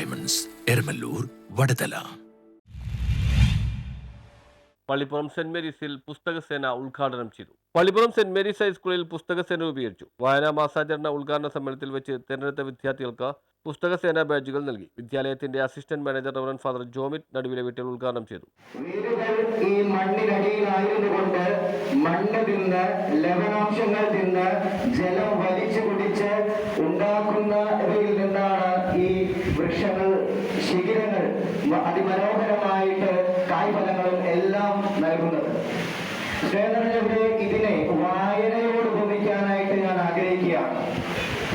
Diamonds, Eramallur, Vadathala. Pallippuram saint മേരീസിൽ പുസ്തകസേന ഉദ്ഘാടനം ചെയ്തു. Pallippuram saint Mary's ഹൈസ്കൂളിൽ പുസ്തകസേന രൂപീകരിച്ചു. വായനാ മാസാചരണ ഉദ്ഘാടന സമ്മേളനത്തിൽ വെച്ച് തിരഞ്ഞെടുത്ത വിദ്യാർത്ഥികൾക്ക് പുസ്തകസേന ബാഡ്ജുകൾ നൽകി. വിദ്യാലയത്തിന്റെ assistant manager reverend father Jomit നടുവിലെ വീട്ടിൽ ഉദ്ഘാടനം ചെയ്തു. ഈ മണ്ണിനടിയിലായിരുന്നുകൊണ്ട് മണ്ണ് തിന്ന് ലവണാംശങ്ങൾ തിന്ന് ജലം വലിച്ചു കുടിച്ച് ഉണ്ടാക്കുന്നവയിൽ നിന്നാണ് ഈ വൃക്ഷങ്ങൾ, ശിഖിരങ്ങൾ അതിമനോഹരമായിട്ട് കായ്ഫലങ്ങളും എല്ലാം നൽകുന്നത്. സ്നേഹനിറഞ്ഞവരെ, ഇതിനെ വായനയോട് ഉപമിക്കാനായിട്ട് ഞാൻ ആഗ്രഹിക്കുകയാണ്.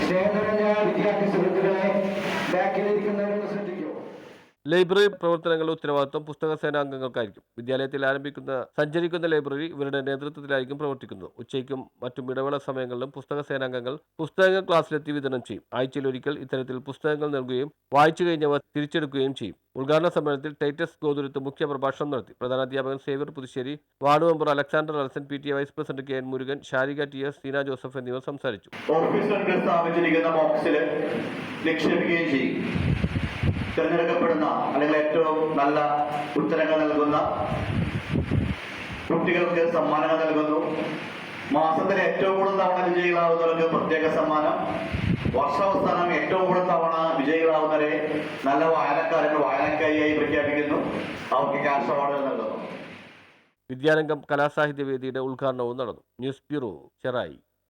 സ്നേഹനിറഞ്ഞ വിദ്യാർത്ഥി സുഹൃത്തുക്കളെ, ബാക്കിലിരിക്കുന്നവരൊന്ന് ശ്രദ്ധിക്കൂ. ലൈബ്രറി പ്രവർത്തനങ്ങളുടെ ഉത്തരവാദിത്വം പുസ്തകസേന അംഗങ്ങൾക്കായിരിക്കും. വിദ്യാലയത്തിൽ സഞ്ചരിക്കുന്ന ലൈബ്രറി ഇവരുടെ നേതൃത്വത്തിലായിരിക്കും പ്രവർത്തിക്കുന്നത്. ഉച്ചയ്ക്കും മറ്റും ഇടവേള സമയങ്ങളിലും പുസ്തകസേനാംഗങ്ങൾ പുസ്തകങ്ങൾ ക്ലാസ്സിലെത്തി വിതരണം ചെയ്യും. ആഴ്ചയിലൊരിക്കൽ ഇത്തരത്തിൽ പുസ്തകങ്ങൾ നൽകുകയും വായിച്ചു കഴിഞ്ഞവ തിരിച്ചെടുക്കുകയും ചെയ്യും. ഉദ്ഘാടന സമ്മേളനത്തിൽ ടൈറ്റസ് ഗോതുരത്ത് മുഖ്യ പ്രഭാഷണം നടത്തി. പ്രധാനാധ്യാപകൻ Xavier Puthussery, ward member Alexander Alasan, PTA vice president KN Murugan, Sharika TS, Seena Joseph എന്നിവർ സംസാരിച്ചു. തിരഞ്ഞെടുക്കപ്പെടുന്ന അല്ലെങ്കിൽ ഏറ്റവും നല്ല ഉത്തരങ്ങൾ നൽകുന്ന കുട്ടികൾക്ക് സമ്മാനങ്ങൾ നൽകുന്നു. മാസത്തിൽ ഏറ്റവും കൂടുതൽ തവണ വിജയികളാവുന്നവർക്ക് പ്രത്യേക സമ്മാനം, വർഷാവസാനം ഏറ്റവും കൂടുതൽ തവണ വിജയികളാവുന്നവരെ നല്ല വായനക്കാരിയായി പ്രഖ്യാപിക്കുന്നു. അവർക്ക് ക്യാഷ് അവാർഡുകൾ നൽകുന്നു. വിദ്യാരംഗം കലാസാഹിത്യ വേദിയുടെ ഉദ്ഘാടനവും നടന്നു. News bureau, Cherai.